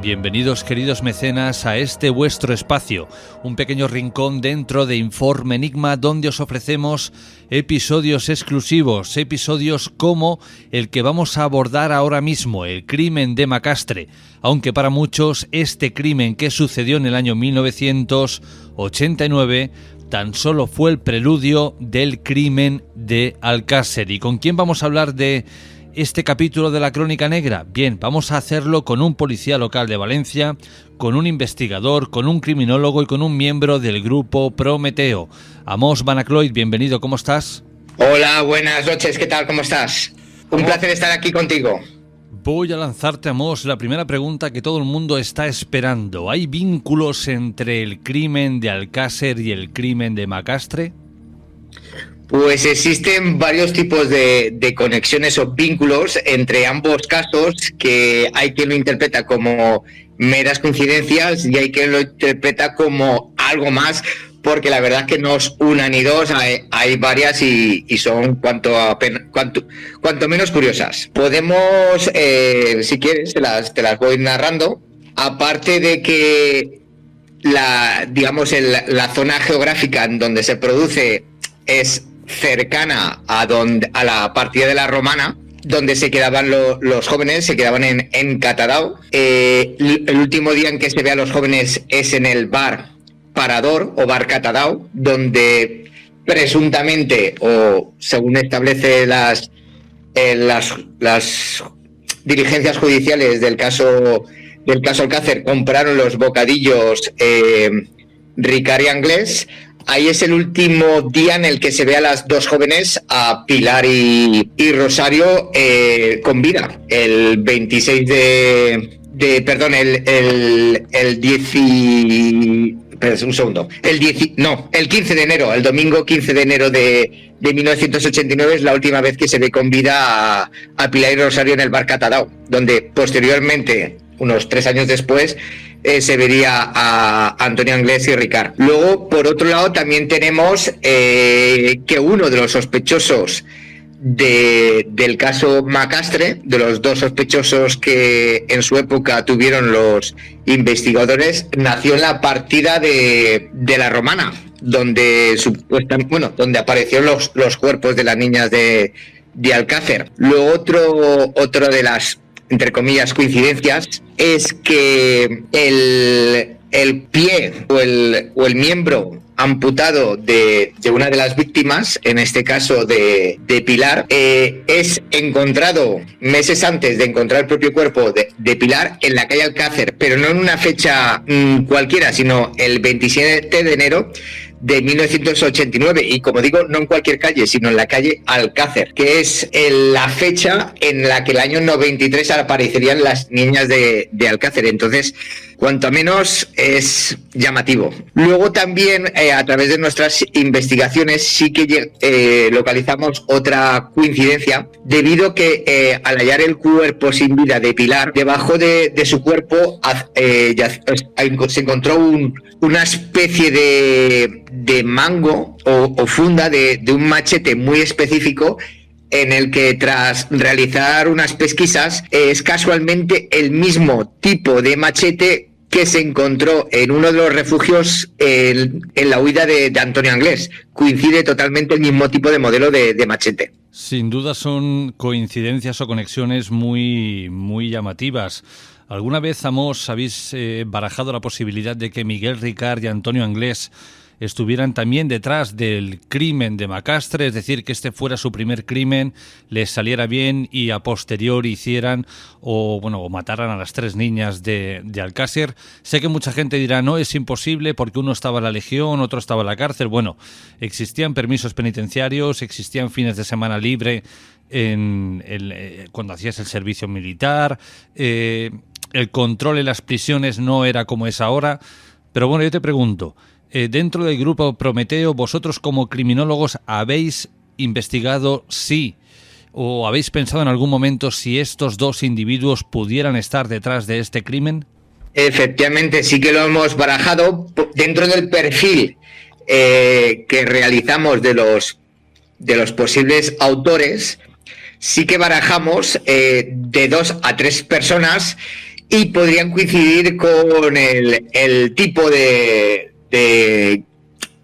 Bienvenidos, queridos mecenas, a este vuestro espacio, un pequeño rincón dentro de Informe Enigma, donde os ofrecemos episodios exclusivos, episodios como el que vamos a abordar ahora mismo, el crimen de Macastre, aunque para muchos este crimen que sucedió en el año 1989 tan solo fue el preludio del crimen de Alcácer. ¿Y con quién vamos a hablar de este capítulo de la Crónica Negra? Bien, vamos a hacerlo con un policía local de Valencia, con un investigador, con un criminólogo y con un miembro del grupo Prometeo. Amos Van Acloyd, bienvenido, ¿cómo estás? Hola, buenas noches, ¿qué tal? ¿Cómo estás? Un placer estar aquí contigo. Voy a lanzarte, Amos, la primera pregunta que todo el mundo está esperando. ¿Hay vínculos entre el crimen de Alcácer y el crimen de Macastre? Pues existen varios tipos de conexiones o vínculos entre ambos casos, que hay quien lo interpreta como meras coincidencias y hay quien lo interpreta como algo más, porque la verdad es que no es una ni dos, hay varias y son cuanto menos curiosas. Podemos, si quieres, te las voy narrando. Aparte de que la zona geográfica en donde se produce es cercana a la partida de la Romana, donde se quedaban los jóvenes, se quedaban en Catadau. El último día en que se ve a los jóvenes es en el bar Parador o bar Catadau, donde presuntamente, o según establece las diligencias judiciales del caso Alcácer, compraron los bocadillos Ricard y Anglés. Ahí es el último día en el que se ve a las dos jóvenes, a Pilar y Rosario, con vida. El 26 el 15 de enero, el domingo 15 de enero de 1989 es la última vez que se ve con vida a Pilar y Rosario en el bar Catadau, donde posteriormente, unos 3 años después, se vería a Antonio Anglés y Ricard. Luego, por otro lado, también tenemos que uno de los sospechosos del caso Macastre, de los dos sospechosos que en su época tuvieron los investigadores, nació en la partida de la Romana, donde aparecieron los cuerpos de las niñas de Alcácer. Luego, otro de las, entre comillas, coincidencias, es que el pie o el miembro amputado de una de las víctimas, en este caso de Pilar, es encontrado meses antes de encontrar el propio cuerpo de Pilar en la calle Alcácer, pero no en una fecha cualquiera, sino el 27 de enero de 1989, y como digo, no en cualquier calle, sino en la calle Alcácer, que es la fecha en la que el año 93 aparecerían las niñas de Alcácer. Entonces, cuanto menos es llamativo. Luego también, a través de nuestras investigaciones, sí que localizamos otra coincidencia, debido que al hallar el cuerpo sin vida de Pilar, debajo de su cuerpo se encontró una especie de mango o funda de un machete muy específico, en el que tras realizar unas pesquisas es casualmente el mismo tipo de machete que se encontró en uno de los refugios en la huida de Antonio Anglés. Coincide totalmente el mismo tipo de modelo de machete. Sin duda son coincidencias o conexiones muy, muy llamativas. ¿Alguna vez, Amos, habéis barajado la posibilidad de que Miguel Ricard y Antonio Anglés estuvieran también detrás del crimen de Macastre, es decir, que este fuera su primer crimen, les saliera bien y a posteriori hicieran o mataran a las 3 niñas de Alcácer? Sé que mucha gente dirá, no, es imposible porque uno estaba en la Legión, otro estaba en la cárcel. Bueno, existían permisos penitenciarios, existían fines de semana libre cuando hacías el servicio militar, el control en las prisiones no era como es ahora. Pero bueno, yo te pregunto, dentro del grupo Prometeo, vosotros como criminólogos, ¿habéis investigado o habéis pensado en algún momento si estos dos individuos pudieran estar detrás de este crimen? Efectivamente, sí que lo hemos barajado dentro del perfil que realizamos de los posibles autores. Sí que barajamos de 2 a 3 personas, y podrían coincidir con el tipo de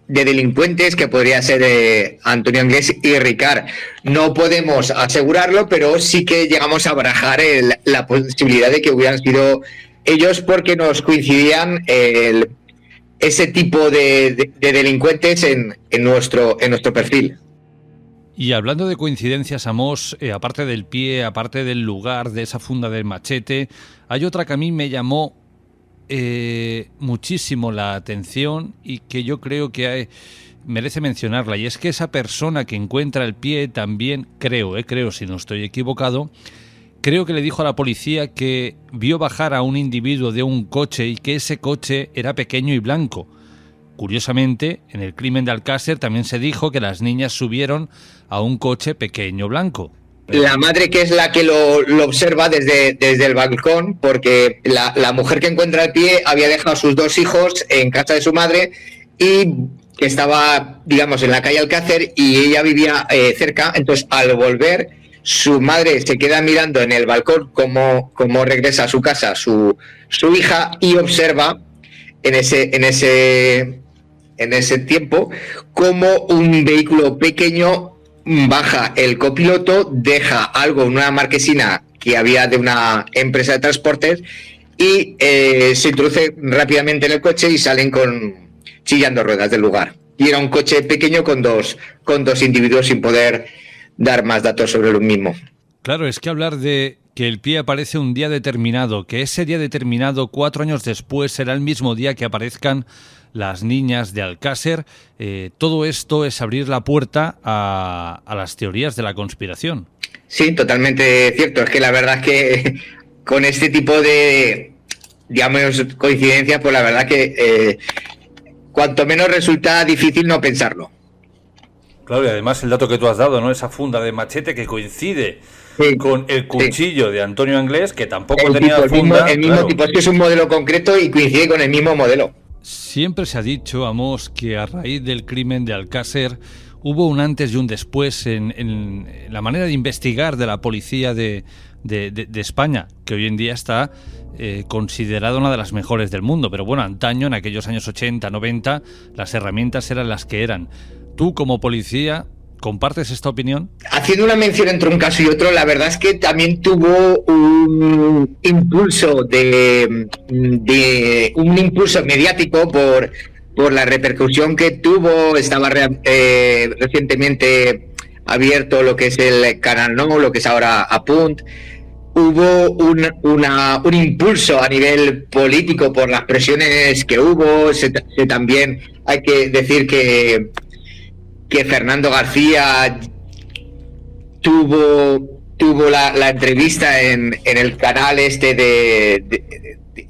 delincuentes que podría ser Antonio Anglés y Ricard. No podemos asegurarlo, pero sí que llegamos a barajar la posibilidad de que hubieran sido ellos, porque nos coincidían ese tipo de delincuentes en nuestro perfil. Y hablando de coincidencias, Amos, aparte del pie, aparte del lugar, de esa funda del machete, hay otra que a mí me llamó muchísimo la atención y que yo creo que merece mencionarla, y es que esa persona que encuentra el pie también, creo si no estoy equivocado, creo que le dijo a la policía que vio bajar a un individuo de un coche y que ese coche era pequeño y blanco. Curiosamente, en el crimen de Alcácer también se dijo que las niñas subieron a un coche pequeño blanco. La madre, que es la que lo observa desde el balcón, porque la mujer que encuentra el pie había dejado a sus 2 hijos en casa de su madre y que estaba, digamos, en la calle Alcácer, y ella vivía cerca. Entonces, al volver, su madre se queda mirando en el balcón cómo regresa a su casa su hija, y observa en ese tiempo como un vehículo pequeño baja el copiloto, deja algo en una marquesina que había de una empresa de transportes y se introduce rápidamente en el coche y salen chillando ruedas del lugar. Y era un coche pequeño con dos individuos, sin poder dar más datos sobre lo mismo. Claro, es que hablar de que el pie aparece un día determinado, que ese día determinado 4 años después será el mismo día que aparezcan las niñas de Alcácer, todo esto es abrir la puerta a las teorías de la conspiración. Sí, totalmente cierto. Es que la verdad es que con este tipo de, digamos, coincidencias, pues la verdad que cuanto menos resulta difícil no pensarlo. Claro, y además el dato que tú has dado, ¿no? Esa funda de machete que coincide con el cuchillo de Antonio Anglés, que tampoco tenía funda. El mismo tipo, es que es un modelo concreto y coincide con el mismo modelo. Siempre se ha dicho, Amos, que a raíz del crimen de Alcácer hubo un antes y un después en la manera de investigar de la policía de España, que hoy en día está considerada una de las mejores del mundo. Pero bueno, antaño, en aquellos años 80, 90, las herramientas eran las que eran. Tú, como policía, ¿compartes esta opinión? Haciendo una mención entre un caso y otro, la verdad es que también tuvo un impulso un impulso mediático por la repercusión que tuvo. Estaba recientemente abierto lo que es el Canal No, lo que es ahora Apunt. Hubo un impulso a nivel político por las presiones que hubo. También hay que decir que Fernando García tuvo la entrevista en el canal de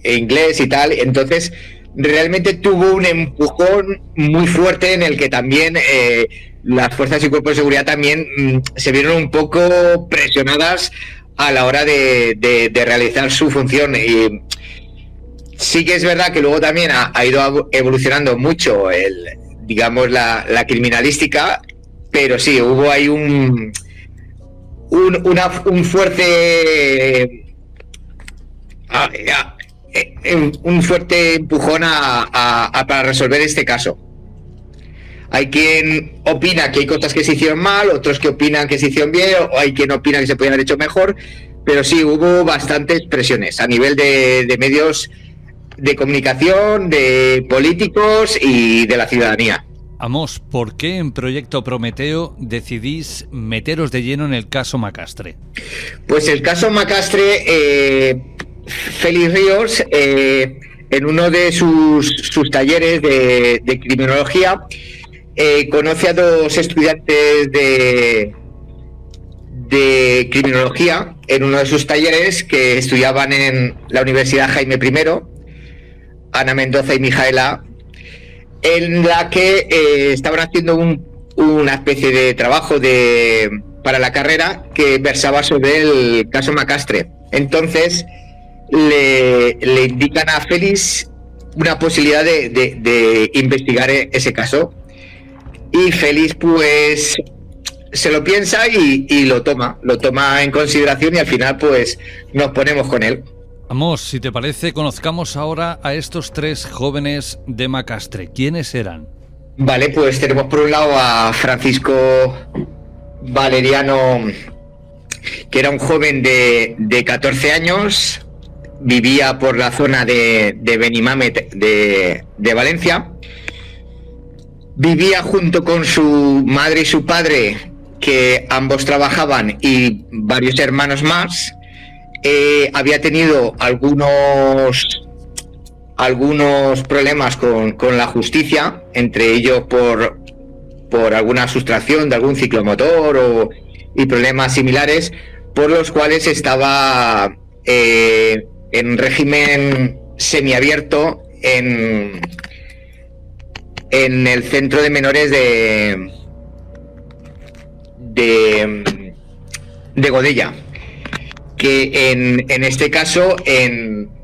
inglés y tal. Entonces realmente tuvo un empujón muy fuerte en el que también las fuerzas y cuerpos de seguridad también se vieron un poco presionadas a la hora de realizar su función. Y sí que es verdad que luego también ha ido evolucionando mucho digamos la criminalística, pero sí, hubo ahí un fuerte empujón para resolver este caso. Hay quien opina que hay cosas que se hicieron mal, otros que opinan que se hicieron bien, o hay quien opina que se podían haber hecho mejor, pero sí, hubo bastantes presiones a nivel de medios de comunicación, de políticos y de la ciudadanía. Amos, ¿por qué en Proyecto Prometeo decidís meteros de lleno en el caso Macastre? Pues el caso Macastre, Félix Ríos, en uno de sus talleres de criminología, conoce a 2 estudiantes de criminología en uno de sus talleres que estudiaban en la Universidad Jaime I, Ana Mendoza y Mijaela, en la que estaban haciendo una especie de trabajo para la carrera que versaba sobre el caso Macastre. Entonces le indican a Félix una posibilidad de investigar ese caso, y Félix pues se lo piensa y lo toma en consideración, y al final pues nos ponemos con él. Amos, si te parece, conozcamos ahora a estos tres jóvenes de Macastre. ¿Quiénes eran? Vale, pues tenemos por un lado a Francisco Valeriano, que era un joven de 14 años, vivía por la zona de Benimamet de Valencia. Vivía junto con su madre y su padre, que ambos trabajaban, y varios hermanos más. Había tenido algunos problemas con la justicia, entre ellos por alguna sustracción de algún ciclomotor y problemas similares, por los cuales estaba en régimen semiabierto en el centro de menores de Godella, que en este caso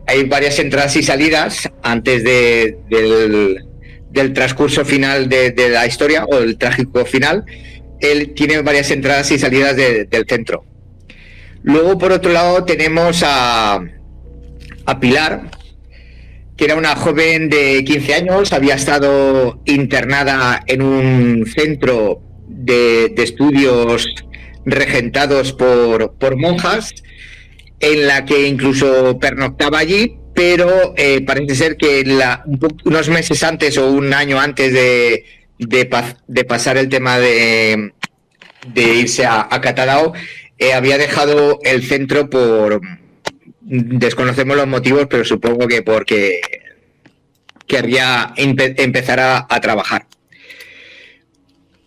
hay varias entradas y salidas antes del transcurso final de la historia, o el trágico final. Él tiene varias entradas y salidas del centro. Luego, por otro lado, tenemos a Pilar, que era una joven de 15 años, había estado internada en un centro de estudios regentados por monjas, en la que incluso pernoctaba allí, pero parece ser que unos meses antes o un año antes de pasar el tema de irse a Catadao, había dejado el centro desconocemos los motivos, pero supongo que porque querría empezar a trabajar.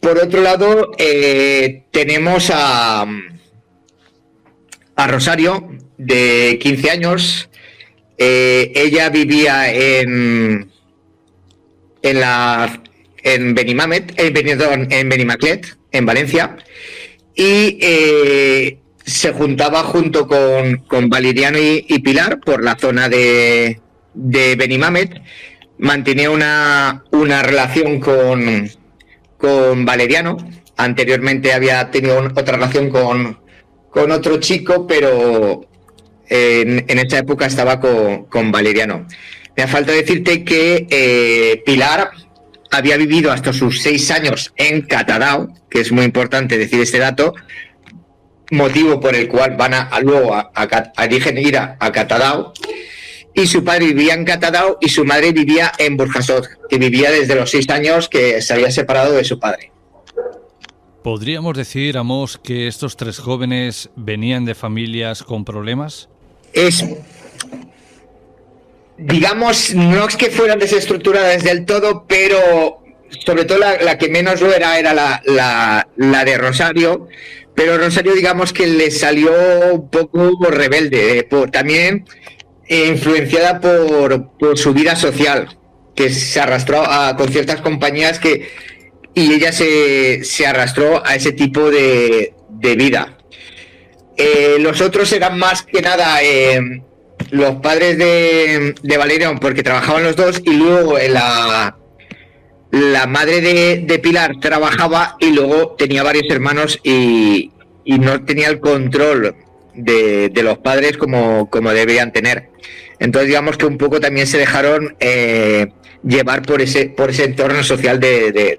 Por otro lado, tenemos a Rosario, de 15 años. Ella vivía en Benimaclet, en Valencia, y se juntaba junto con Valeriano y Pilar por la zona de Benimamet. Mantenía una relación con Valeriano. Anteriormente había tenido otra relación con otro chico, pero en esa época estaba con Valeriano. Me falta decirte que Pilar había vivido hasta sus 6 años en Catadao, que es muy importante decir este dato, motivo por el cual van luego eligen ir a Catadao. Y su padre vivía en Catadao y su madre vivía en Burjasot, que vivía desde los 6 años, que se había separado de su padre. ¿Podríamos decir, Amos, que estos tres jóvenes venían de familias con problemas? Digamos, no es que fueran desestructuradas del todo, pero sobre todo la que menos lo era la de Rosario. Pero Rosario, digamos que le salió un poco rebelde, también influenciada por su vida social, que se arrastró con ciertas compañías y ella se arrastró a ese tipo de vida. Los otros eran más que nada los padres de Valeriano, porque trabajaban los dos, y luego la madre de Pilar trabajaba y luego tenía varios hermanos y no tenía el control de los padres como deberían tener. Entonces, digamos que un poco también se dejaron llevar por ese entorno social de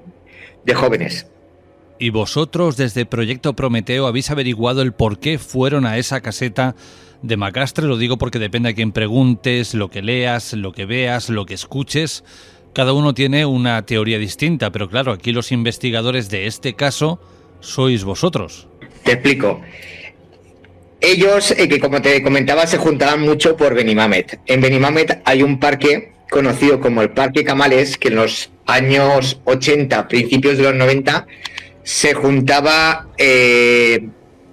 jóvenes. ¿Y vosotros desde Proyecto Prometeo habéis averiguado el por qué fueron a esa caseta de Macastre? Lo digo porque depende a quién preguntes, lo que leas, lo que veas, lo que escuches. Cada uno tiene una teoría distinta, pero claro, aquí los investigadores de este caso sois vosotros. Te explico. Ellos, que como te comentaba, se juntaban mucho por Benimamet. En Benimamet hay un parque conocido como el Parque Camales, que en los años 80, principios de los 90, se juntaba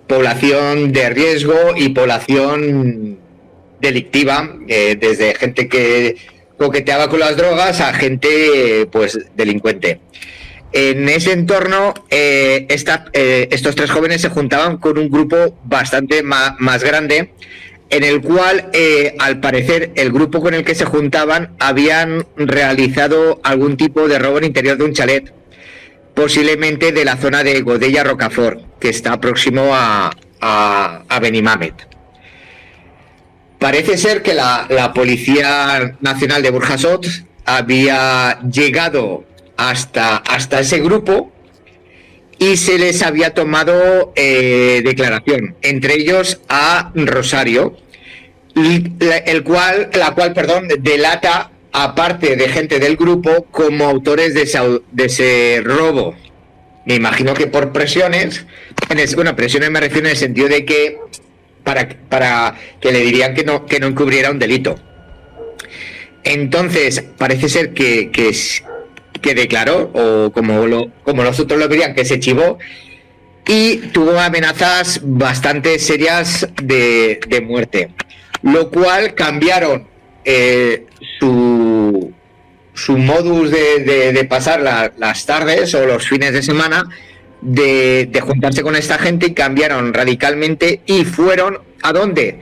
población de riesgo y población delictiva, desde gente que coqueteaba con las drogas a gente pues delincuente. En ese entorno, estos tres jóvenes se juntaban con un grupo bastante más grande, en el cual, al parecer, el grupo con el que se juntaban habían realizado algún tipo de robo en el interior de un chalet, posiblemente de la zona de Godella Rocafort, que está próximo a Benimamet. Parece ser que la Policía Nacional de Burjasot había llegado hasta ese grupo y se les había tomado declaración, entre ellos a Rosario, la cual delata a parte de gente del grupo como autores de ese robo. Me imagino que por presiones, presiones me refiero en el sentido de que para que le dirían que no encubriera un delito. Entonces, parece ser que declaró, o como nosotros lo verían, que se chivó, y tuvo amenazas bastante serias de muerte, lo cual cambiaron su modus de pasar las tardes o los fines de semana, de juntarse con esta gente, y cambiaron radicalmente y fueron ¿a dónde?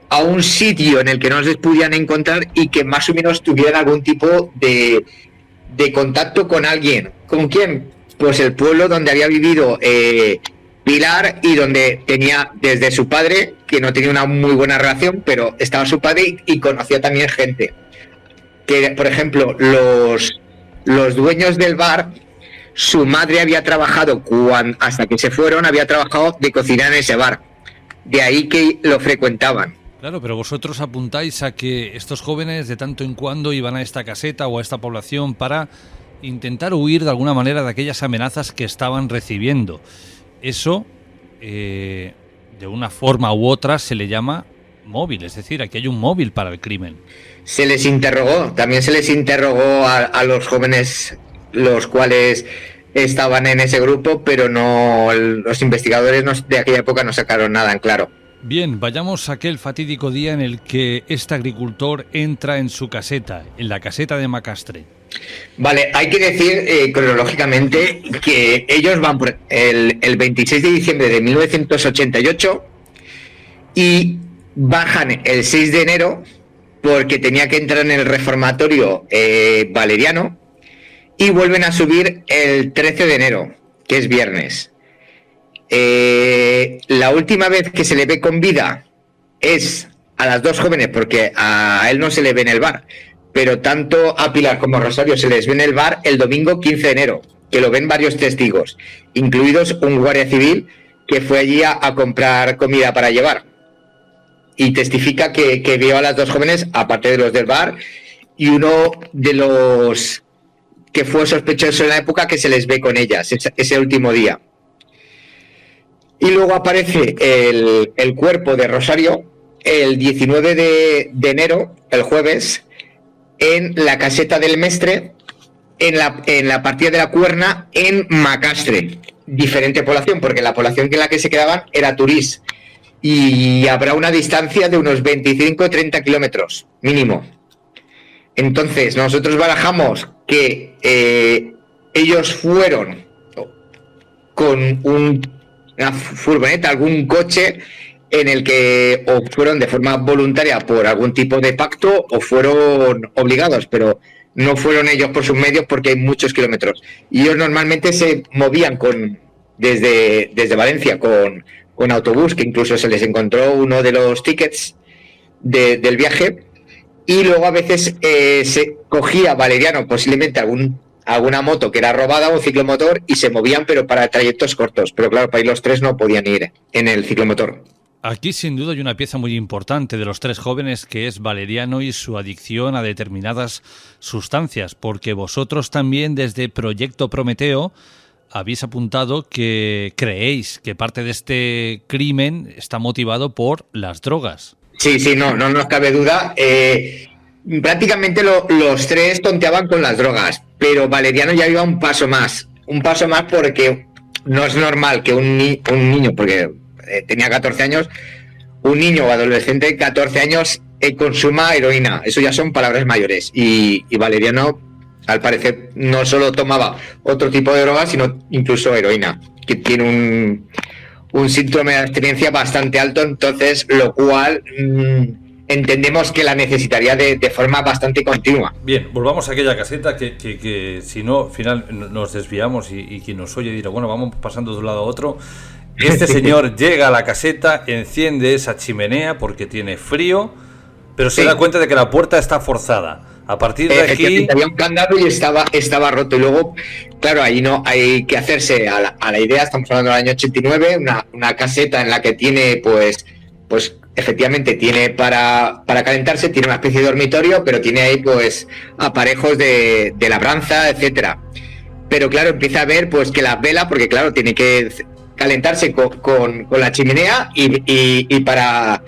A un sitio en el que no les podían encontrar y que más o menos tuvieran algún tipo de contacto con alguien. ¿Con quién? Pues el pueblo donde había vivido Pilar, y donde tenía desde su padre, que no tenía una muy buena relación, pero estaba su padre y conocía también gente. Que, por ejemplo, los dueños del bar, su madre había trabajado, hasta que se fueron, había trabajado de cocinar en ese bar. De ahí que lo frecuentaban. Claro, pero vosotros apuntáis a que estos jóvenes de tanto en cuando iban a esta caseta o a esta población para intentar huir de alguna manera de aquellas amenazas que estaban recibiendo. Eso, de una forma u otra, se le llama móvil, es decir, aquí hay un móvil para el crimen. También se les interrogó a los jóvenes, los cuales estaban en ese grupo, pero los investigadores de aquella época no sacaron nada en claro. Bien, vayamos a aquel fatídico día en el que este agricultor entra en su caseta, en la caseta de Macastre. Vale, hay que decir cronológicamente que ellos van por el 26 de diciembre de 1988 y bajan el 6 de enero porque tenía que entrar en el reformatorio Valeriano, y vuelven a subir el 13 de enero, que es viernes. La última vez que se le ve con vida es a las dos jóvenes, porque a él no se le ve en el bar, pero tanto a Pilar como a Rosario se les ve en el bar el domingo 15 de enero, que lo ven varios testigos, incluidos un guardia civil que fue allí a comprar comida para llevar, y testifica que vio a las dos jóvenes, aparte de los del bar, y uno de los que fue sospechoso en la época, que se les ve con ellas ese último día. Y luego aparece el cuerpo de Rosario el 19 de enero, el jueves, en la caseta del Mestre, en la partida de la Cuerna, en Macastre. Diferente población, porque la población en la que se quedaban era Turís, y habrá una distancia de unos 25-30 kilómetros mínimo. Entonces nosotros barajamos que ellos fueron con una furgoneta, algún coche, en el que o fueron de forma voluntaria por algún tipo de pacto o fueron obligados, pero no fueron ellos por sus medios, porque hay muchos kilómetros. Y ellos normalmente se movían desde Valencia con autobús, que incluso se les encontró uno de los tickets del viaje, y luego a veces se cogía Valeriano posiblemente alguna moto que era robada o un ciclomotor, y se movían, pero para trayectos cortos. Pero claro, para ir los tres no podían ir en el ciclomotor. Aquí sin duda hay una pieza muy importante de los tres jóvenes, que es Valeriano y su adicción a determinadas sustancias, porque vosotros también desde Proyecto Prometeo habéis apuntado que creéis que parte de este crimen está motivado por las drogas. Sí, no nos cabe duda. Prácticamente los tres tonteaban con las drogas, pero Valeriano ya iba un paso más, porque no es normal que un niño, porque tenía 14 años, un niño o adolescente de 14 años consuma heroína. Eso ya son palabras mayores, y Valeriano, al parecer, no solo tomaba otro tipo de drogas, sino incluso heroína, que tiene un síndrome de abstinencia bastante alto, entonces lo cual entendemos que la necesitaría de forma bastante continua. Bien, volvamos a aquella caseta que si no, al final nos desviamos y quien nos oye dirá, bueno, vamos pasando de un lado a otro. Este señor llega a la caseta, enciende esa chimenea porque tiene frío, pero se da cuenta de que la puerta está forzada. A partir de aquí... Había un candado y estaba roto. Y luego, claro, ahí no hay que hacerse a la idea. Estamos hablando del año 89, una caseta en la que tiene, pues efectivamente tiene para calentarse, tiene una especie de dormitorio, pero tiene ahí pues aparejos de labranza, etcétera. Pero claro, empieza a ver pues que las velas, porque claro, tiene que calentarse con la chimenea y para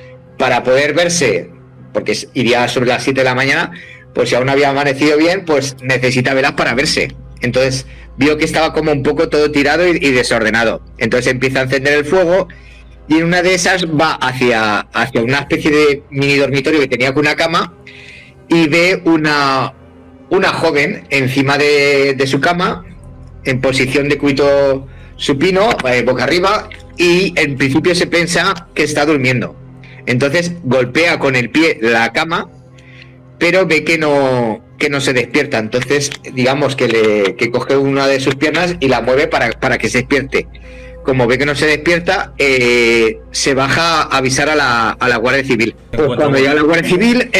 poder verse, porque iría sobre las 7 de la mañana, pues si aún no había amanecido bien, pues necesita velas para verse. Entonces vio que estaba como un poco todo tirado y desordenado. Entonces empieza a encender el fuego y en una de esas va hacia una especie de mini dormitorio que tenía con una cama y ve una joven encima de su cama en posición de cuito supino, boca arriba, y en principio se piensa que está durmiendo. Entonces golpea con el pie la cama, pero ve que no se despierta. Entonces digamos que coge una de sus piernas y la mueve para que se despierte. Como ve que no se despierta, se baja a avisar a la Guardia Civil. Pues cuando llega la Guardia Civil,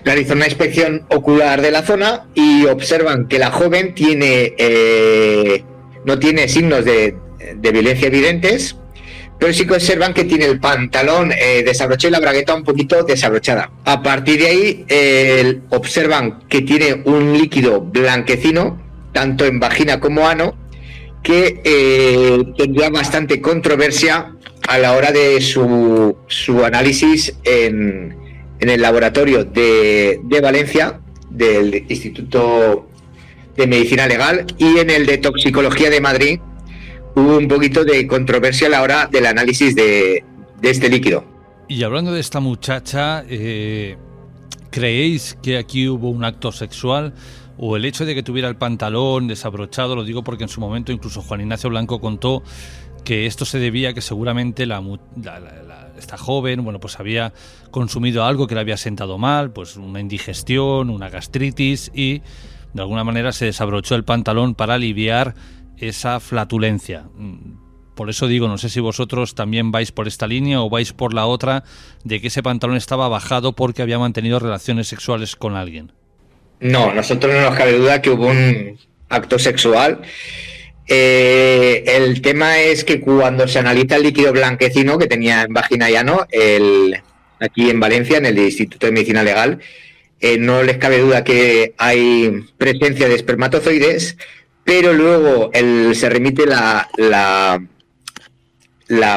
realiza una inspección ocular de la zona y observan que la joven no tiene signos de violencia evidentes, pero sí que observan que tiene el pantalón desabrochado y la bragueta un poquito desabrochada. A partir de ahí observan que tiene un líquido blanquecino, tanto en vagina como ano, que tendría bastante controversia a la hora de su análisis en el laboratorio de Valencia, del Instituto de Medicina Legal, y en el de Toxicología de Madrid hubo un poquito de controversia a la hora del análisis de este líquido. Y hablando de esta muchacha, ¿creéis que aquí hubo un acto sexual? ¿O el hecho de que tuviera el pantalón desabrochado? Lo digo porque en su momento incluso Juan Ignacio Blanco contó que esto se debía a que seguramente esta joven, bueno, pues había consumido algo que le había sentado mal, pues una indigestión, una gastritis, y de alguna manera se desabrochó el pantalón para aliviar esa flatulencia. Por eso digo, no sé si vosotros también vais por esta línea o vais por la otra, de que ese pantalón estaba bajado porque había mantenido relaciones sexuales con alguien. No, nosotros no nos cabe duda que hubo un acto sexual. El tema es que cuando se analiza el líquido blanquecino que tenía en vagina y ano, aquí en Valencia, en el Instituto de Medicina Legal, no les cabe duda que hay presencia de espermatozoides, pero luego se remite la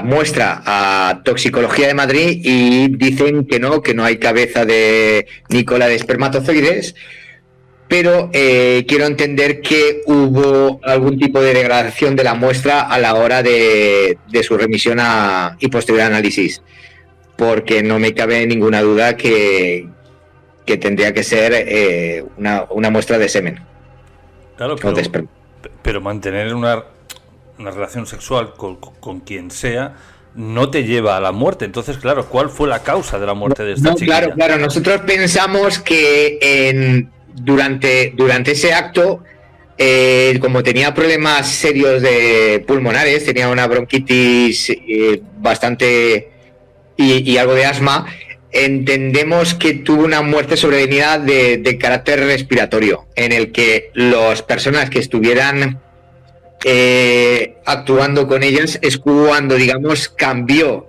muestra a Toxicología de Madrid y dicen que no hay cabeza ni cola de espermatozoides. Pero quiero entender que hubo algún tipo de degradación de la muestra a la hora de su remisión y posterior análisis, porque no me cabe ninguna duda que tendría que ser una muestra de semen. Claro, pero mantener una relación sexual con quien sea no te lleva a la muerte. Entonces, claro, ¿cuál fue la causa de la muerte de esta chiquilla? Claro, nosotros pensamos que durante ese acto, como tenía problemas serios de pulmonares, tenía una bronquitis bastante y algo de asma, entendemos que tuvo una muerte sobrevenida de carácter respiratorio, en el que las personas que estuvieran actuando con ellas es cuando, digamos, cambió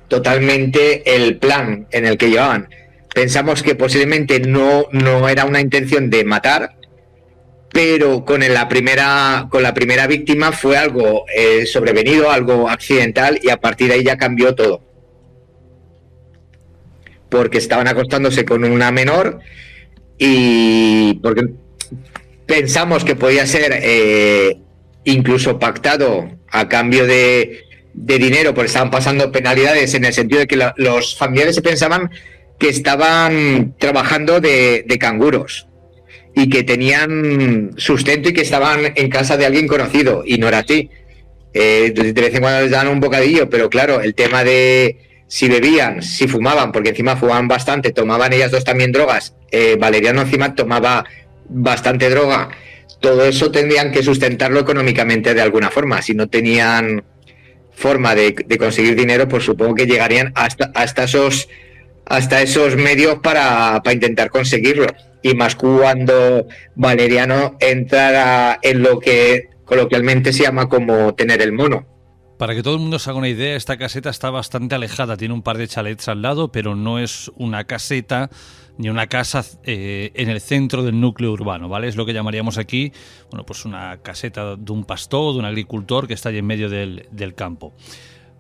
totalmente el plan en el que llevaban. Pensamos que posiblemente no era una intención de matar, pero con la primera víctima fue algo sobrevenido, algo accidental, y a partir de ahí ya cambió todo. Porque estaban acostándose con una menor y porque pensamos que podía ser incluso pactado a cambio de dinero, porque estaban pasando penalidades, en el sentido de que los familiares se pensaban que estaban trabajando de canguros y que tenían sustento y que estaban en casa de alguien conocido, y no era así. De vez en cuando les daban un bocadillo, pero claro, el tema de si bebían, si fumaban, porque encima fumaban bastante, tomaban ellas dos también drogas, Valeriano encima tomaba bastante droga, todo eso tendrían que sustentarlo económicamente de alguna forma. Si no tenían forma de conseguir dinero, pues supongo que llegarían hasta hasta esos medios para intentar conseguirlo. Y más cuando Valeriano entra en lo que coloquialmente se llama como tener el mono. Para que todo el mundo se haga una idea, esta caseta está bastante alejada, tiene un par de chalets al lado, pero no es una caseta ni una casa en el centro del núcleo urbano, ¿vale? Es lo que llamaríamos aquí, bueno, pues una caseta de un pastor, de un agricultor que está allí en medio del campo.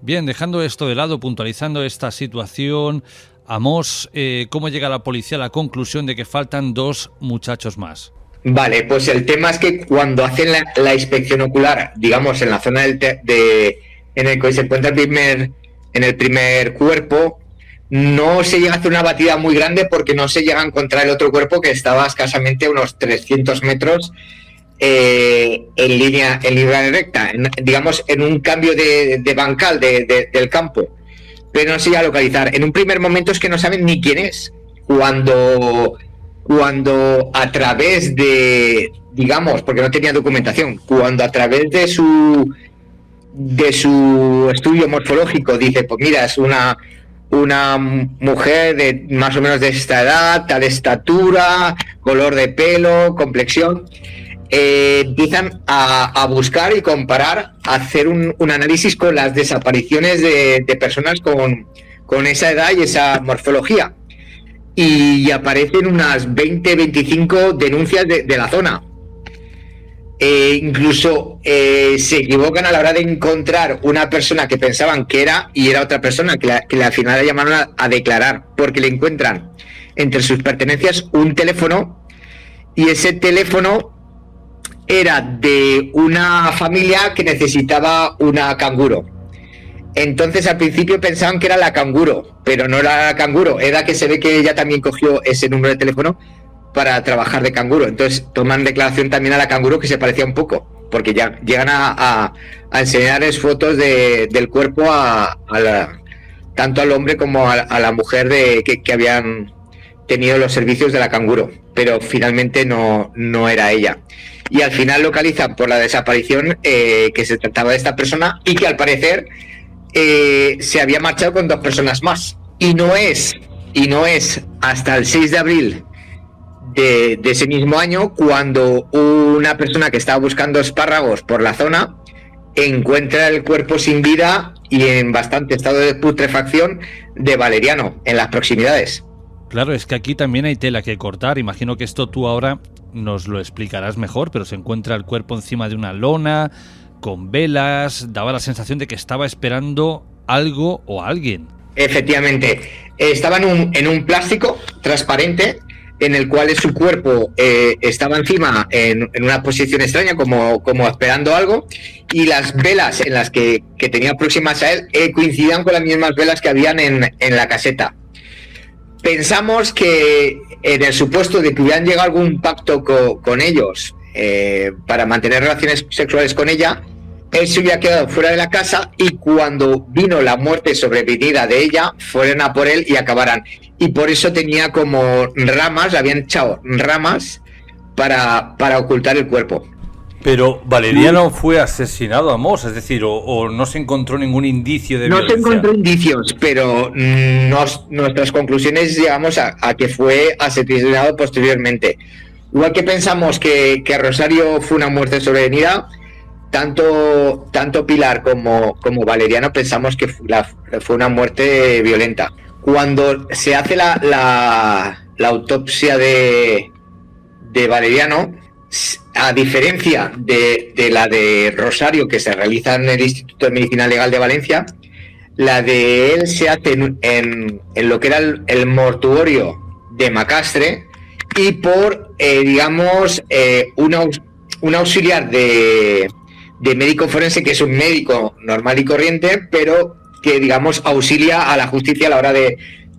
Bien, dejando esto de lado, puntualizando esta situación, Amós, ¿cómo llega la policía a la conclusión de que faltan 2 muchachos más? Vale, pues el tema es que cuando hacen la inspección ocular, digamos, en la zona en el que se encuentra en el primer cuerpo, no se llega a hacer una batida muy grande porque no se llega a encontrar el otro cuerpo que estaba escasamente a unos 300 metros en línea recta, digamos, en un cambio de bancal del campo, pero no se llega a localizar. En un primer momento es que no saben ni quién es. Cuando a través de, digamos, porque no tenía documentación, cuando a través de su estudio morfológico dice, pues mira, es una mujer de más o menos de esta edad, tal estatura, color de pelo, complexión, empiezan a buscar y comparar, a hacer un análisis con las desapariciones de personas con esa edad y esa morfología. Y aparecen unas 20-25 denuncias de la zona. Incluso se equivocan a la hora de encontrar una persona que pensaban que era y era otra persona que al final la llamaron a declarar, porque le encuentran entre sus pertenencias un teléfono, y ese teléfono era de una familia que necesitaba una canguro. Entonces al principio pensaban que era la canguro, pero no era la canguro, era que se ve que ella también cogió ese número de teléfono para trabajar de canguro. Entonces toman declaración también a la canguro, que se parecía un poco, porque ya llegan a enseñarles fotos del cuerpo tanto al hombre como a la mujer que habían tenido los servicios de la canguro, pero finalmente no era ella. Y al final localizan por la desaparición que se trataba de esta persona y que al parecer se había marchado con 2 personas más. Y no es hasta el 6 de abril de ese mismo año cuando una persona que estaba buscando espárragos por la zona encuentra el cuerpo sin vida y en bastante estado de putrefacción de Valeriano en las proximidades. Claro, es que aquí también hay tela que cortar. Imagino que esto tú ahora nos lo explicarás mejor, pero se encuentra el cuerpo encima de una lona, con velas, daba la sensación de que estaba esperando algo o alguien. Efectivamente, estaba en un plástico transparente en el cual su cuerpo estaba encima en una posición extraña, como esperando algo, y las velas en las que tenía próximas a él coincidían con las mismas velas que habían en la caseta. Pensamos que en el supuesto de que hubieran llegado a algún pacto con ellos para mantener relaciones sexuales con ella, él se hubiera quedado fuera de la casa y cuando vino la muerte sobrevenida de ella, fueron a por él y acabaran. Y por eso tenía como ramas, habían echado ramas para ocultar el cuerpo. Pero Valeriano fue asesinado, Amós, es decir, o no se encontró ningún indicio de violencia. No se encontró indicios, pero nuestras conclusiones llegamos a que fue asesinado posteriormente. Igual que pensamos que Rosario fue una muerte sobrevenida, tanto Pilar como Valeriano pensamos que fue una muerte violenta. Cuando se hace la autopsia de Valeriano, a diferencia de la de Rosario, que se realiza en el Instituto de Medicina Legal de Valencia, la de él se hace en lo que era el mortuorio de Macastre y por, un auxiliar de médico forense, que es un médico normal y corriente, pero que, digamos, auxilia a la justicia a la hora de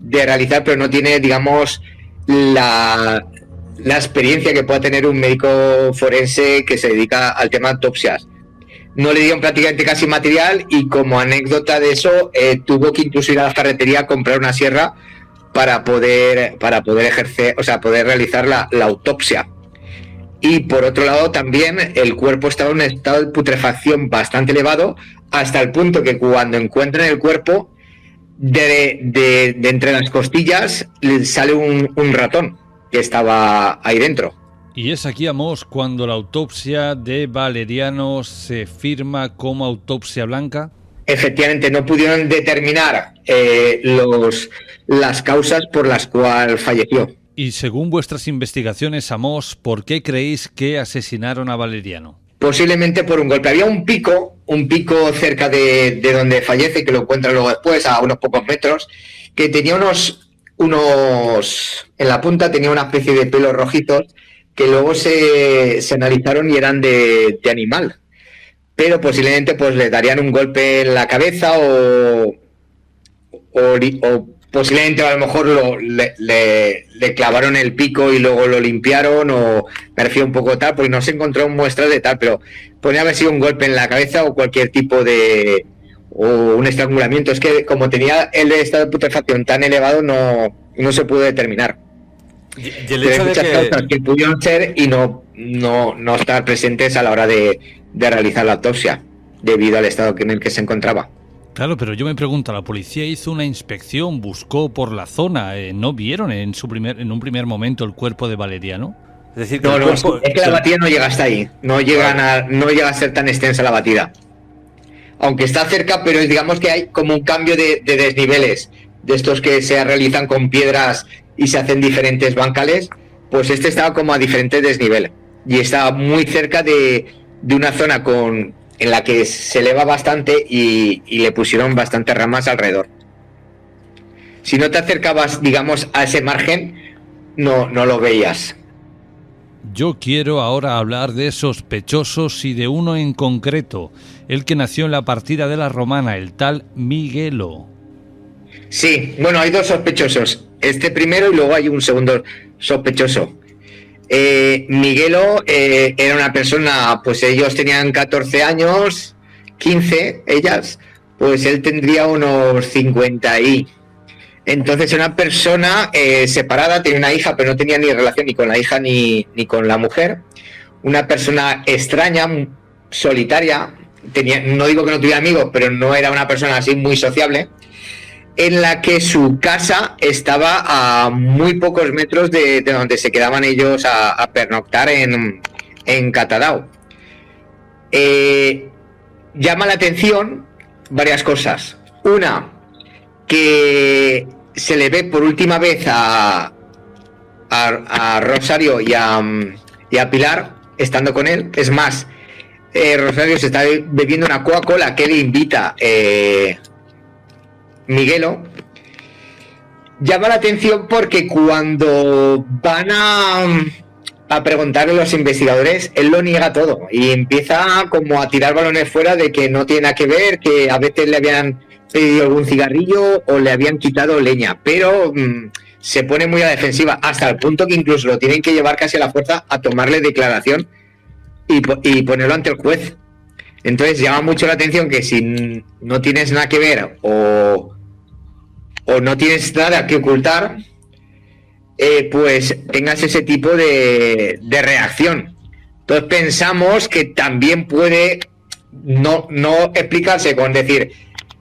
realizar, pero no tiene, digamos, la experiencia que pueda tener un médico forense que se dedica al tema de autopsias. No le dieron prácticamente casi material y como anécdota de eso tuvo que incluso ir a la ferretería a comprar una sierra para poder ejercer, o sea, poder realizar la autopsia. Y por otro lado también el cuerpo estaba en un estado de putrefacción bastante elevado, hasta el punto que cuando encuentran el cuerpo de entre las costillas le sale un ratón que estaba ahí dentro. Y es aquí, Amos, cuando la autopsia de Valeriano se firma como autopsia blanca. Efectivamente, no pudieron determinar las causas por las cuales falleció. Y según vuestras investigaciones, Amos, ¿por qué creéis que asesinaron a Valeriano? Posiblemente por un golpe. Había un pico cerca de donde fallece, que lo encuentran luego después, a unos pocos metros, que tenía en la punta tenía una especie de pelos rojizos que luego se analizaron y eran de animal. Pero posiblemente pues le darían un golpe en la cabeza o posiblemente a lo mejor le clavaron el pico y luego lo limpiaron, o me refiero un poco tal, porque no se encontró muestras de tal, pero podría haber sido un golpe en la cabeza o cualquier tipo o un estrangulamiento. Es que como tenía el estado de putrefacción tan elevado, no se pudo determinar. Y el hecho hay muchas causas que pudieron ser y no estar presentes a la hora de realizar la autopsia, debido al estado en el que se encontraba. Claro, pero yo me pregunto, la policía hizo una inspección, buscó por la zona, ¿no vieron en un primer momento el cuerpo de Valeriano? Es decir, que es que la batida no llega hasta ahí, no llega a ser tan extensa la batida. Aunque está cerca, pero digamos que hay como un cambio de desniveles, de estos que se realizan con piedras y se hacen diferentes bancales, pues este estaba como a diferentes desniveles y estaba muy cerca de una zona en la que se eleva bastante y le pusieron bastantes ramas alrededor. Si no te acercabas, digamos, a ese margen, no lo veías. Yo quiero ahora hablar de sospechosos y de uno en concreto, el que nació en la partida de la Romana, el tal Miguelo. Sí, bueno, hay dos sospechosos. Este primero y luego hay un segundo sospechoso. Miguelo era una persona, pues ellos tenían 14 años, 15 ellas, pues él tendría unos 50 y... Entonces era una persona separada, tenía una hija, pero no tenía ni relación ni con la hija ni con la mujer. Una persona extraña, solitaria, no digo que no tuviera amigos, pero no era una persona así muy sociable, en la que su casa estaba a muy pocos metros de donde se quedaban ellos a pernoctar en Catadau. Llama la atención varias cosas. Una, que se le ve por última vez a Rosario y a Pilar estando con él. Es más, Rosario se está bebiendo una Coca-Cola que le invita Miguelo. Llama la atención porque cuando van a preguntarle a los investigadores, él lo niega todo y empieza como a tirar balones fuera de que no tiene nada que ver, que a veces le habían pedido algún cigarrillo o le habían quitado leña, pero se pone muy a la defensiva, hasta el punto que incluso lo tienen que llevar casi a la fuerza a tomarle declaración y ponerlo ante el juez. Entonces llama mucho la atención que si no tienes nada que ver o no tienes nada que ocultar, pues tengas ese tipo de reacción. Entonces pensamos que también puede no explicarse con decir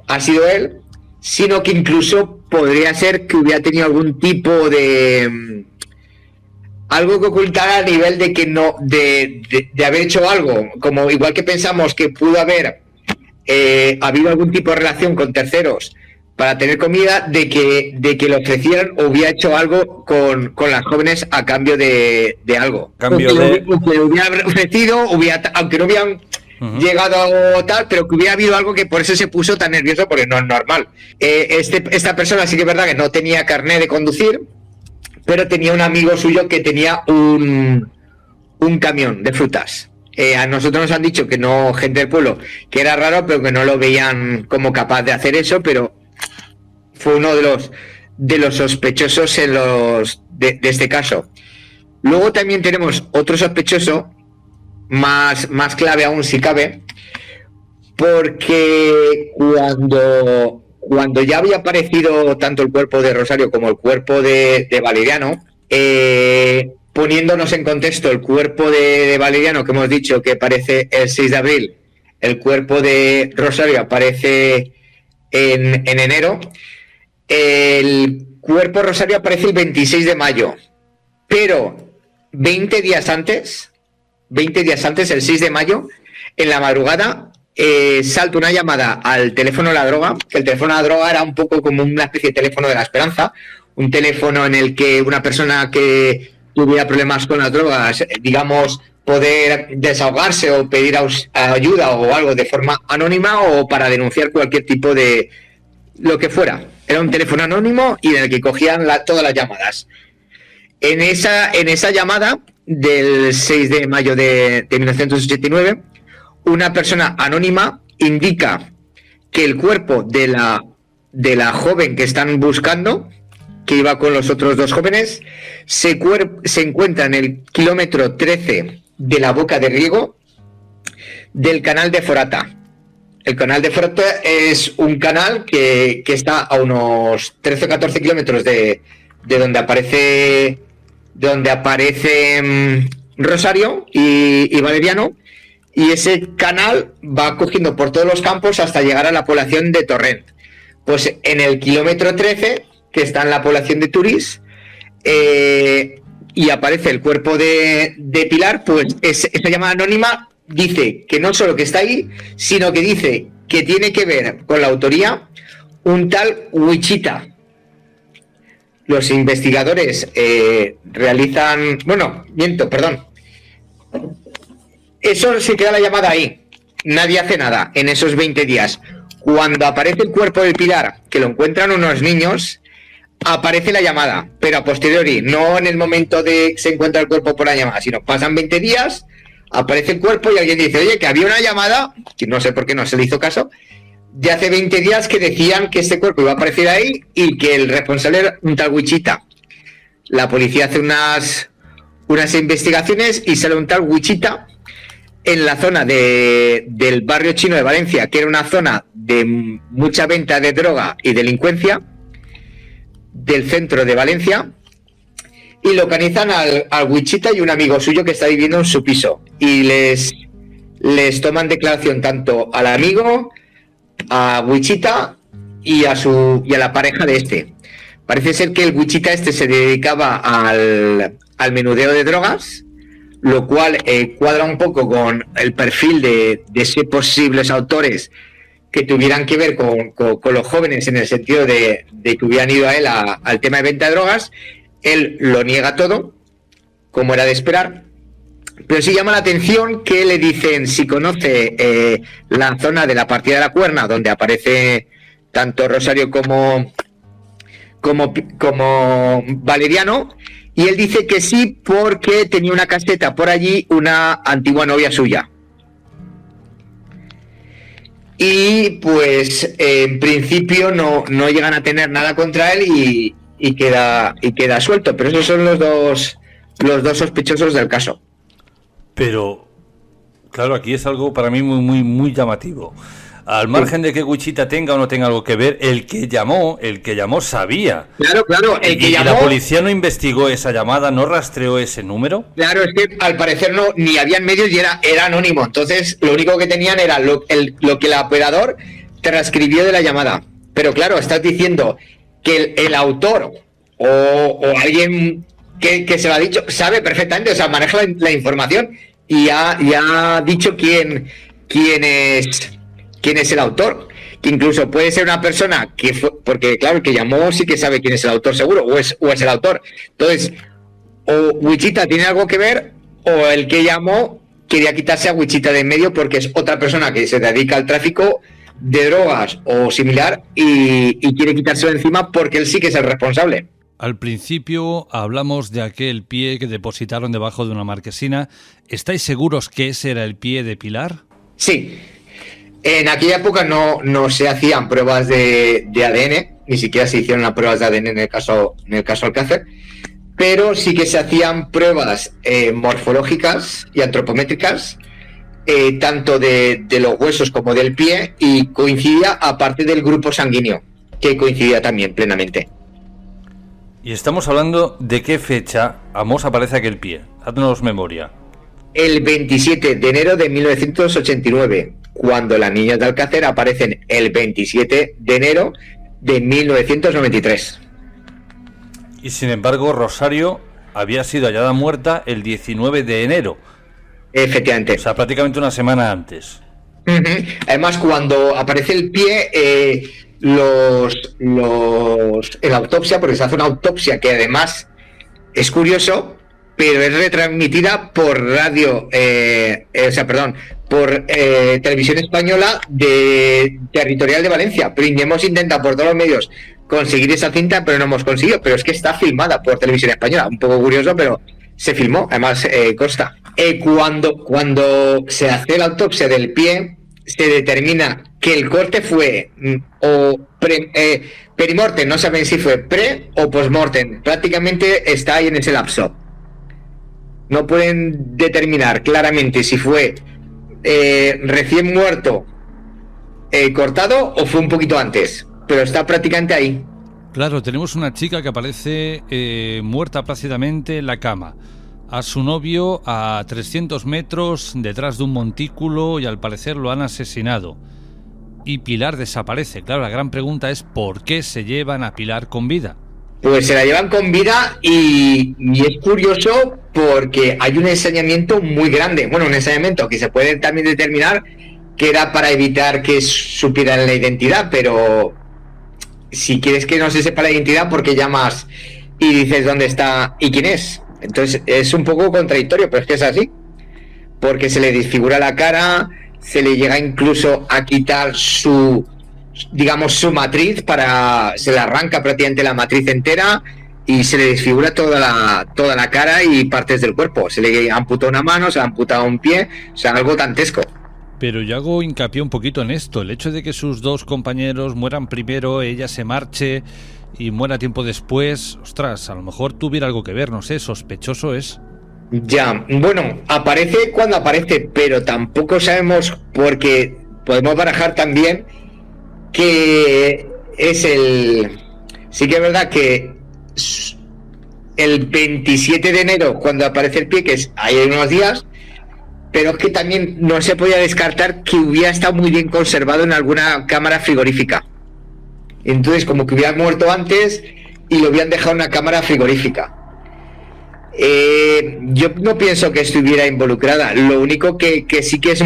ha sido él, sino que incluso podría ser que hubiera tenido algún tipo de algo que ocultar a nivel de que no de haber hecho algo, como igual que pensamos que pudo haber habido algún tipo de relación con terceros para tener comida, de que le ofrecieran o hubiera hecho algo con las jóvenes a cambio de algo. Le hubiera ofrecido, aunque no hubieran llegado a tal, pero que hubiera habido algo que por eso se puso tan nervioso, porque no es normal. Esta persona sí que es verdad que no tenía carnet de conducir, pero tenía un amigo suyo que tenía un camión de frutas. A nosotros nos han dicho que no, gente del pueblo, que era raro, pero que no lo veían como capaz de hacer eso, pero fue uno de los sospechosos de este caso. Luego también tenemos otro sospechoso, más clave aún si cabe, porque cuando ya había aparecido tanto el cuerpo de Rosario como el cuerpo de Valeriano, poniéndonos en contexto, el cuerpo de Valeriano, que hemos dicho que aparece el 6 de abril, el cuerpo de Rosario aparece en enero, El cuerpo Rosario aparece el 26 de mayo, pero 20 días antes, el 6 de mayo, en la madrugada, salta una llamada al teléfono de la droga, que el teléfono de la droga era un poco como una especie de teléfono de la esperanza, un teléfono en el que una persona que tuviera problemas con las drogas, digamos, poder desahogarse o pedir ayuda o algo de forma anónima o para denunciar cualquier tipo de lo que fuera. Era un teléfono anónimo y en el que cogían todas las llamadas. En esa llamada del 6 de mayo de 1989, una persona anónima indica que el cuerpo de la joven que están buscando, que iba con los otros dos jóvenes, se encuentra en el kilómetro 13 de la boca de riego del canal de Forata. El canal de Forata es un canal que está a unos 13 o 14 kilómetros de donde aparece Rosario y Valeriano, y ese canal va cogiendo por todos los campos hasta llegar a la población de Torrent. Pues en el kilómetro 13, que está en la población de Turís, y aparece el cuerpo de Pilar, pues esa llamada anónima dice que no solo que está ahí, sino que dice que tiene que ver con la autoría un tal Wichita. Los investigadores realizan... Bueno, miento, perdón. Eso se queda la llamada ahí. Nadie hace nada en esos 20 días. Cuando aparece el cuerpo de Pilar, que lo encuentran unos niños, aparece la llamada, pero a posteriori, no en el momento de que se encuentra el cuerpo por la llamada, sino pasan 20 días, aparece el cuerpo y alguien dice, oye, que había una llamada, que no sé por qué no se le hizo caso, de hace 20 días que decían que este cuerpo iba a aparecer ahí y que el responsable era un tal Wichita. La policía hace unas investigaciones y sale un tal Wichita en la zona del barrio chino de Valencia, que era una zona de mucha venta de droga y delincuencia, del centro de Valencia, y localizan al Wichita y un amigo suyo que está viviendo en su piso, y les toman declaración tanto al amigo, a Wichita y a la pareja de este. Parece ser que el Wichita se dedicaba al menudeo de drogas, lo cual cuadra un poco con el perfil de ese posibles autores que tuvieran que ver con los jóvenes, en el sentido de que hubieran ido a él al tema de venta de drogas. Él lo niega todo, como era de esperar, pero sí llama la atención que le dicen si conoce la zona de la partida de la Cuerna, donde aparece tanto Rosario como Valeriano, y él dice que sí porque tenía una caseta por allí, una antigua novia suya. Y pues en principio no llegan a tener nada contra él y queda suelto, pero esos son los dos sospechosos del caso. Pero claro, aquí es algo para mí muy muy muy llamativo. Al margen de que Wichita tenga o no tenga algo que ver, el que llamó sabía. Claro, el que llamó. ¿La policía no investigó esa llamada, no rastreó ese número? Claro, es que al parecer ni habían medios y era anónimo. Entonces, lo único que tenían era lo que el operador transcribió de la llamada. Pero claro, estás diciendo que el autor o alguien que se lo ha dicho sabe perfectamente, o sea, maneja la información y ha dicho quién es el autor, que incluso puede ser una persona que fue, porque claro, el que llamó sí que sabe quién es el autor seguro, o es el autor. Entonces, o Wichita tiene algo que ver, o el que llamó quería quitarse a Wichita de en medio porque es otra persona que se dedica al tráfico de drogas o similar y quiere quitárselo encima porque él sí que es el responsable. Al principio hablamos de aquel pie que depositaron debajo de una marquesina. ¿Estáis seguros que ese era el pie de Pilar? Sí. En aquella época no se hacían pruebas de ADN, ni siquiera se hicieron pruebas de ADN en el caso Alcácer, pero sí que se hacían pruebas morfológicas y antropométricas, tanto de los huesos como del pie, y coincidía, aparte del grupo sanguíneo, que coincidía también plenamente. Y estamos hablando de qué fecha, Amos, aparece aquel pie. Haznos memoria. El 27 de enero de 1989, cuando las niñas de Alcácer aparecen el 27 de enero de 1993. Y sin embargo, Rosario había sido hallada muerta el 19 de enero. Efectivamente. O sea, prácticamente una semana antes. Además, cuando aparece el pie, en la autopsia, porque se hace una autopsia que además es curioso, pero es retransmitida por por Televisión Española de Territorial de Valencia. Pero hemos intentado por todos los medios conseguir esa cinta, pero no hemos conseguido. Pero es que está filmada por Televisión Española. Un poco curioso, pero se filmó, además consta. Cuando se hace la autopsia del pie, se determina que el corte fue perimortem, no saben si fue pre o postmortem, prácticamente está ahí en ese lapso. No pueden determinar claramente si fue recién muerto, cortado, o fue un poquito antes, pero está prácticamente ahí. Claro, tenemos una chica que aparece muerta plácidamente en la cama. A su novio a 300 metros detrás de un montículo y al parecer lo han asesinado. Y Pilar desaparece. Claro, la gran pregunta es ¿por qué se llevan a Pilar con vida? Pues se la llevan con vida y es curioso porque hay un ensañamiento muy grande. Bueno, un ensañamiento que se puede también determinar que era para evitar que supieran la identidad, pero si quieres que no se sepa la identidad, ¿por qué llamas y dices dónde está y quién es? Entonces es un poco contradictorio, pero es que es así, porque se le desfigura la cara, se le llega incluso a quitar su matriz, se le arranca prácticamente la matriz entera y se le desfigura toda la cara y partes del cuerpo. Se le amputa una mano, se le amputa un pie, o sea, algo dantesco. Pero yo hago hincapié un poquito en esto, el hecho de que sus dos compañeros mueran primero, ella se marche y muera tiempo después, ostras, a lo mejor tuviera algo que ver, no sé, sospechoso es. Ya, bueno, aparece cuando aparece, pero tampoco sabemos, porque podemos barajar también que sí que es verdad que el 27 de enero, cuando aparece el pie, que es ahí hay unos días, pero es que también no se podía descartar que hubiera estado muy bien conservado en alguna cámara frigorífica. Entonces, como que hubiera muerto antes y lo habían dejado en una cámara frigorífica. Yo no pienso que estuviera involucrada. Lo único que sí que es,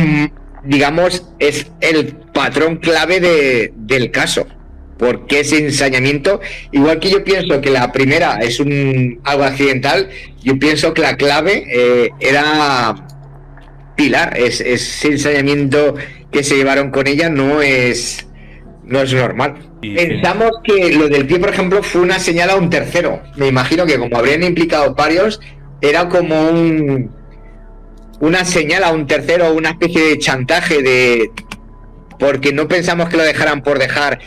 digamos, es el patrón clave del caso. Porque ese ensañamiento, igual que yo pienso que la primera es algo accidental, yo pienso que la clave era Pilar. Ese ensañamiento que se llevaron con ella no es normal. Pensamos que lo del pie, por ejemplo, fue una señal a un tercero. Me imagino que como habrían implicado varios, era como una señal a un tercero, una especie de chantaje porque no pensamos que lo dejaran por dejar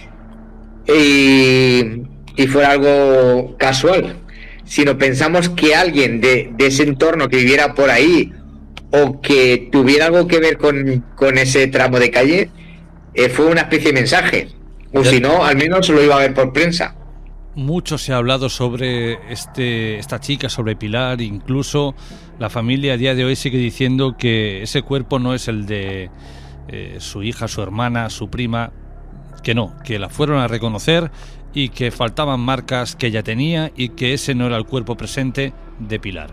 y fuera algo casual, sino pensamos que alguien de ese entorno que viviera por ahí o que tuviera algo que ver con ese tramo de calle, fue una especie de mensaje. O si no, al menos lo iba a ver por prensa. Mucho se ha hablado sobre esta chica, sobre Pilar, incluso la familia a día de hoy sigue diciendo que ese cuerpo no es el de su hija, su hermana, su prima, que no, que la fueron a reconocer y que faltaban marcas que ella tenía y que ese no era el cuerpo presente de Pilar.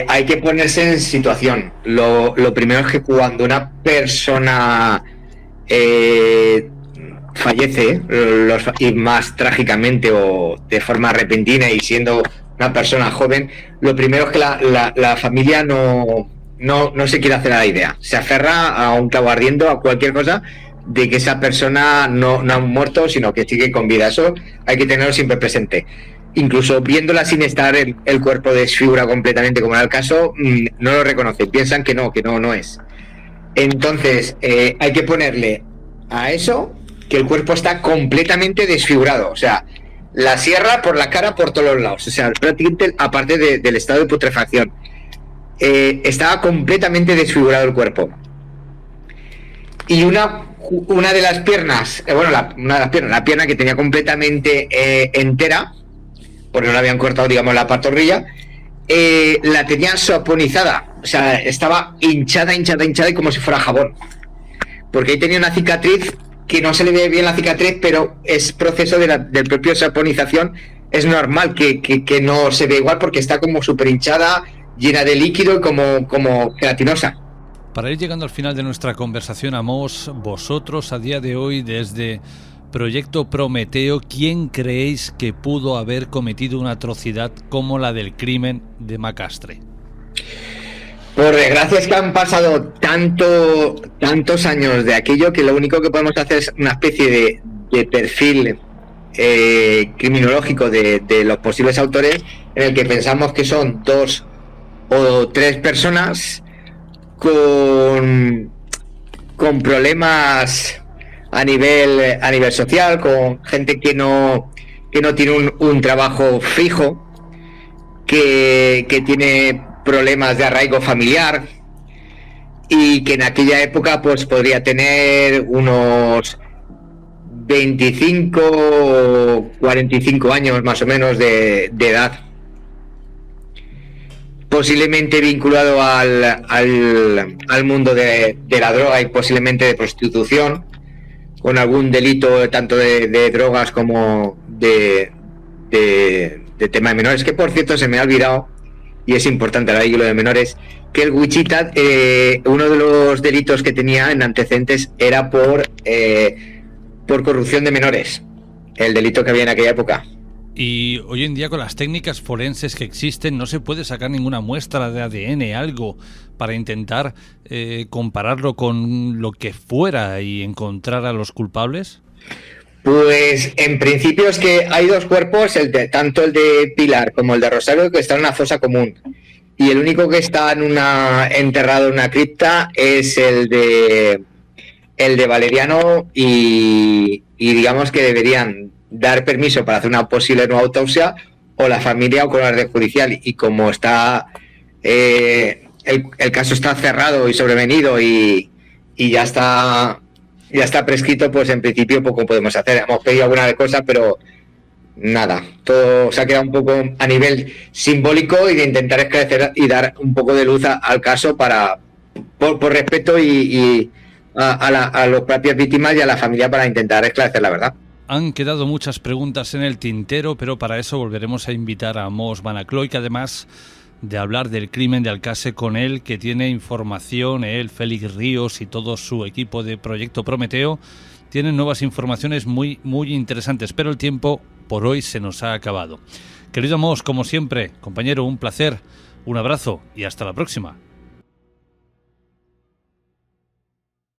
Hay que ponerse en situación. Lo primero es que cuando una persona fallece, y más trágicamente o de forma repentina y siendo una persona joven, lo primero es que la familia no se quiere hacer a la idea, se aferra a un clavo ardiendo, a cualquier cosa de que esa persona no ha muerto, sino que sigue con vida. Eso hay que tenerlo siempre presente. Incluso viéndola sin estar el cuerpo desfigura completamente, como era el caso, no lo reconocen, piensan que no es. Entonces hay que ponerle a eso que el cuerpo está completamente desfigurado, o sea, la sierra por la cara por todos los lados, o sea, prácticamente aparte del estado de putrefacción, estaba completamente desfigurado el cuerpo. Y una de las piernas, la pierna que tenía completamente entera, porque no la habían cortado, digamos, la pantorrilla, la tenía soponizada, o sea, estaba hinchada y como si fuera jabón, porque ahí tenía una cicatriz que no se le ve bien la cicatriz, pero es proceso del propio saponización. Es normal que no se ve igual porque está como súper hinchada, llena de líquido y como gelatinosa. Para ir llegando al final de nuestra conversación, Amos, vosotros a día de hoy desde Proyecto Prometeo, ¿quién creéis que pudo haber cometido una atrocidad como la del crimen de Macastre? Por desgracia es que han pasado tantos años de aquello que lo único que podemos hacer es una especie de perfil criminológico de los posibles autores, en el que pensamos que son 2 o 3 personas con problemas a nivel social, con gente que no tiene un trabajo fijo, que tiene problemas de arraigo familiar y que en aquella época pues podría tener unos 25 o 45 años más o menos de edad, posiblemente vinculado al mundo de la droga y posiblemente de prostitución, con algún delito tanto de drogas como de tema de menores, que por cierto se me ha olvidado, y es importante ahora lo de menores, que el Wichita, uno de los delitos que tenía en antecedentes era por corrupción de menores, el delito que había en aquella época. Y hoy en día con las técnicas forenses que existen no se puede sacar ninguna muestra de ADN, algo, para intentar compararlo con lo que fuera y encontrar a los culpables. Pues en principio es que hay 2 cuerpos, tanto el de Pilar como el de Rosario, que están en una fosa común. Y el único que está enterrado en una cripta es el de Valeriano, y digamos que deberían dar permiso para hacer una posible nueva autopsia, o la familia o con la orden judicial. Y como está el caso está cerrado y sobrevenido y ya está prescrito, pues en principio poco podemos hacer. Hemos pedido alguna cosa, pero nada, todo se ha quedado un poco a nivel simbólico y de intentar esclarecer y dar un poco de luz al caso por respeto y a las propias víctimas y a la familia, para intentar esclarecer la verdad. Han quedado muchas preguntas en el tintero, pero para eso volveremos a invitar a Amos Van Aclooy, que además de hablar del crimen de Alcase con él, que tiene información, él, Félix Ríos y todo su equipo de Proyecto Prometeo, tienen nuevas informaciones muy, muy interesantes, pero el tiempo por hoy se nos ha acabado. Querido Amos, como siempre, compañero, un placer, un abrazo y hasta la próxima.